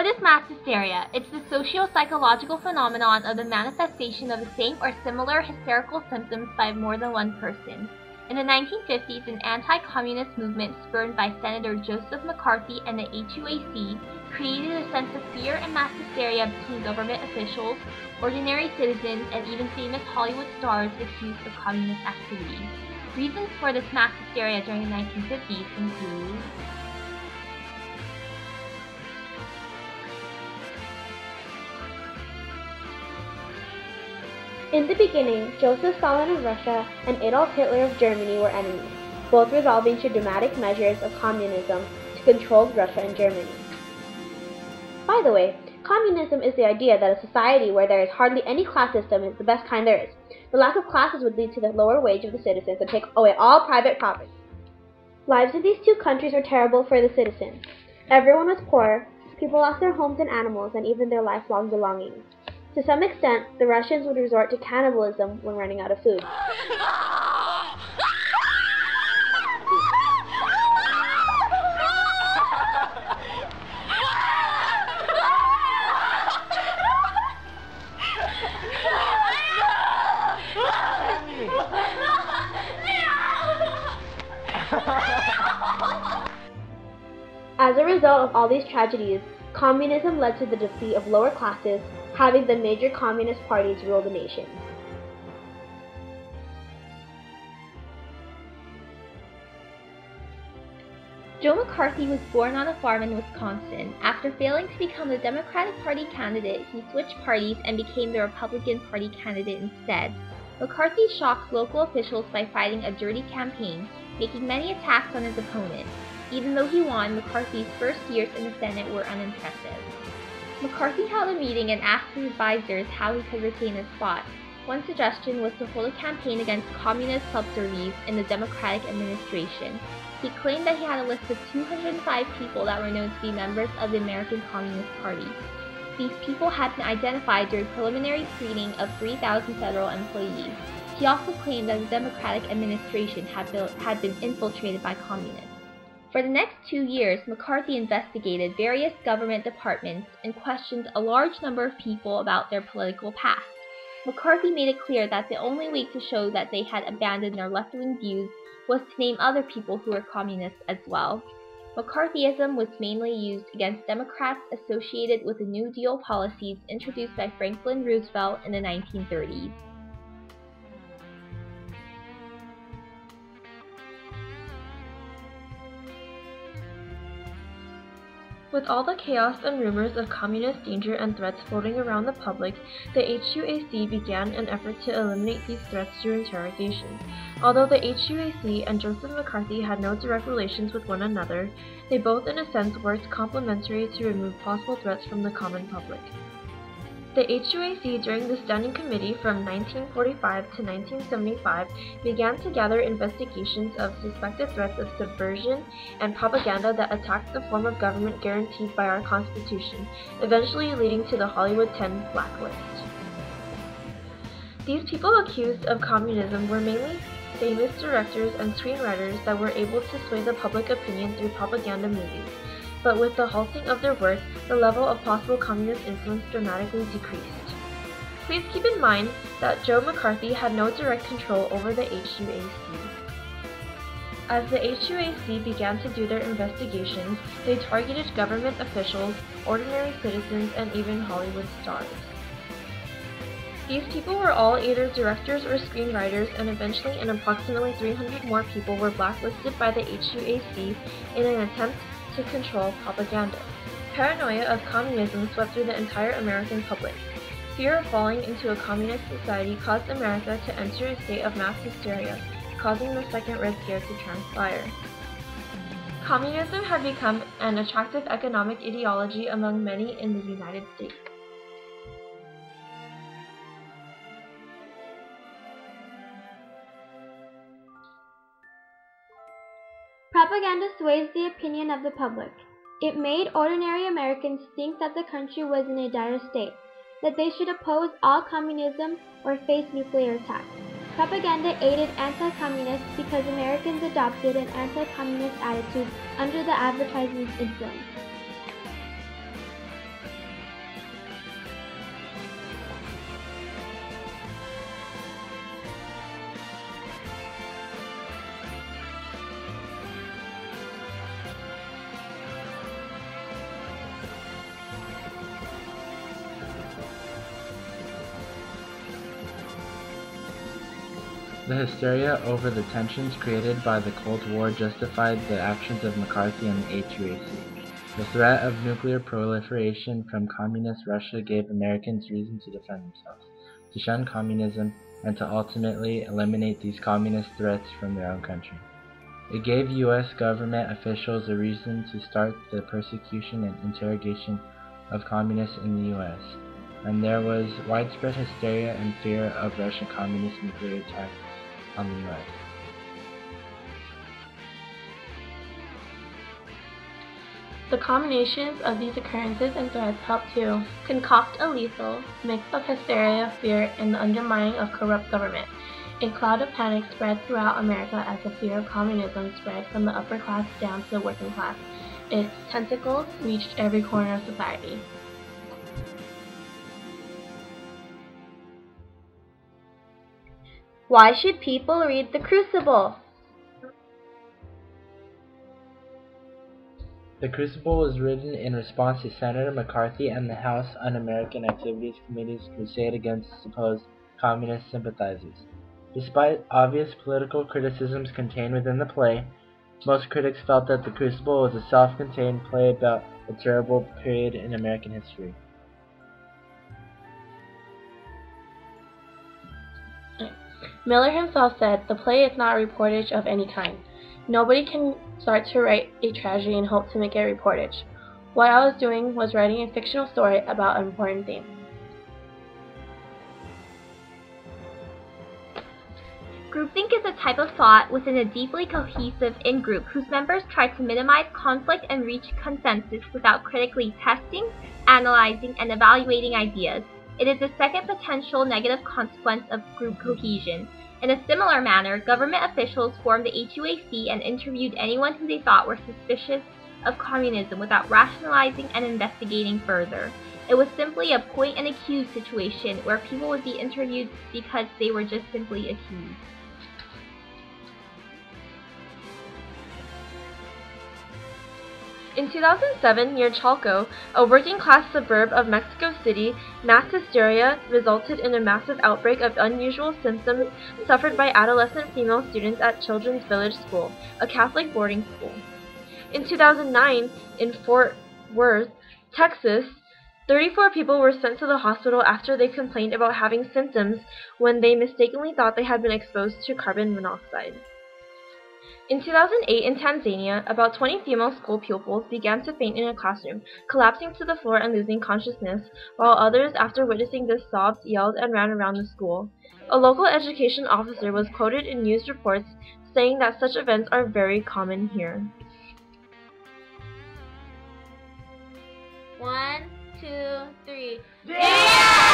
What is mass hysteria? It's the socio-psychological phenomenon of the manifestation of the same or similar hysterical symptoms by more than one person. In the 1950s, an anti-communist movement spurred by Senator Joseph McCarthy and the HUAC created a sense of fear and mass hysteria between government officials, ordinary citizens, and even famous Hollywood stars accused of communist activities. Reasons for this mass hysteria during the 1950s include In the beginning, Joseph Stalin of Russia and Adolf Hitler of Germany were enemies, both resolving to dramatic measures of communism to control Russia and Germany. By the way, communism is the idea that a society where there is hardly any class system is the best kind there is. The lack of classes would lead to the lower wage of the citizens and take away all private property. Lives in these two countries were terrible for the citizens. Everyone was poor, people lost their homes and animals, and even their lifelong belongings. To some extent, the Russians would resort to cannibalism when running out of food. As a result of all these tragedies, communism led to the defeat of lower classes, having the major communist parties rule the nation. Joe McCarthy was born on a farm in Wisconsin. After failing to become the Democratic Party candidate, he switched parties and became the Republican Party candidate instead. McCarthy shocked local officials by fighting a dirty campaign, making many attacks on his opponent. Even though he won, McCarthy's first years in the Senate were unimpressive. McCarthy held a meeting and asked his advisors how he could retain his spot. One suggestion was to hold a campaign against communist subsidies in the Democratic administration. He claimed that he had a list of 205 people that were known to be members of the American Communist Party. These people had been identified during preliminary screening of 3,000 federal employees. He also claimed that the Democratic administration had been infiltrated by communists. For the next 2 years, McCarthy investigated various government departments and questioned a large number of people about their political past. McCarthy made it clear that the only way to show that they had abandoned their left-wing views was to name other people who were communists as well. McCarthyism was mainly used against Democrats associated with the New Deal policies introduced by Franklin Roosevelt in the 1930s. With all the chaos and rumors of communist danger and threats floating around the public, the HUAC began an effort to eliminate these threats through interrogation. Although the HUAC and Joseph McCarthy had no direct relations with one another, they both in a sense worked complementary to remove possible threats from the common public. The HUAC during the Standing Committee from 1945 to 1975 began to gather investigations of suspected threats of subversion and propaganda that attacked the form of government guaranteed by our Constitution, eventually leading to the Hollywood 10 blacklist. These people accused of communism were mainly famous directors and screenwriters that were able to sway the public opinion through propaganda movies. But with the halting of their work, the level of possible communist influence dramatically decreased. Please keep in mind that Joe McCarthy had no direct control over the HUAC. As the HUAC began to do their investigations, they targeted government officials, ordinary citizens, and even Hollywood stars. These people were all either directors or screenwriters, and eventually approximately 300 more people were blacklisted by the HUAC in an attempt to control propaganda. Paranoia of communism swept through the entire American public. Fear of falling into a communist society caused America to enter a state of mass hysteria, causing the Second Red Scare to transpire. Communism had become an attractive economic ideology among many in the United States. Propaganda sways the opinion of the public. It made ordinary Americans think that the country was in a dire state, that they should oppose all communism or face nuclear attack. Propaganda aided anti-communists because Americans adopted an anti-communist attitude under the advertisement's influence. The hysteria over the tensions created by the Cold War justified the actions of McCarthy and the HUAC. The threat of nuclear proliferation from communist Russia gave Americans reason to defend themselves, to shun communism, and to ultimately eliminate these communist threats from their own country. It gave U.S. government officials a reason to start the persecution and interrogation of communists in the U.S., and there was widespread hysteria and fear of Russian communist nuclear attacks on the U.S. The combinations of these occurrences and threats helped to concoct a lethal mix of hysteria, fear, and the undermining of corrupt government. A cloud of panic spread throughout America as the fear of communism spread from the upper class down to the working class. Its tentacles reached every corner of society. Why should people read The Crucible? The Crucible was written in response to Senator McCarthy and the House Un-American Activities Committee's crusade against supposed communist sympathizers. Despite obvious political criticisms contained within the play, most critics felt that The Crucible was a self-contained play about a terrible period in American history. Miller himself said, "The play is not a reportage of any kind. Nobody can start to write a tragedy and hope to make it a reportage. What I was doing was writing a fictional story about an important theme." Groupthink is a type of thought within a deeply cohesive in-group whose members try to minimize conflict and reach consensus without critically testing, analyzing, and evaluating ideas. It is the second potential negative consequence of group cohesion. In a similar manner, government officials formed the HUAC and interviewed anyone who they thought were suspicious of communism without rationalizing and investigating further. It was simply a point and accuse situation where people would be interviewed because they were just simply accused. In 2007, near Chalco, a working-class suburb of Mexico City, mass hysteria resulted in a massive outbreak of unusual symptoms suffered by adolescent female students at Children's Village School, a Catholic boarding school. In 2009, in Fort Worth, Texas, 34 people were sent to the hospital after they complained about having symptoms when they mistakenly thought they had been exposed to carbon monoxide. In 2008 in Tanzania, about 20 female school pupils began to faint in a classroom, collapsing to the floor and losing consciousness, while others, after witnessing this, sobbed, yelled, and ran around the school. A local education officer was quoted in news reports saying that such events are very common here. 1, 2, 3. Yeah!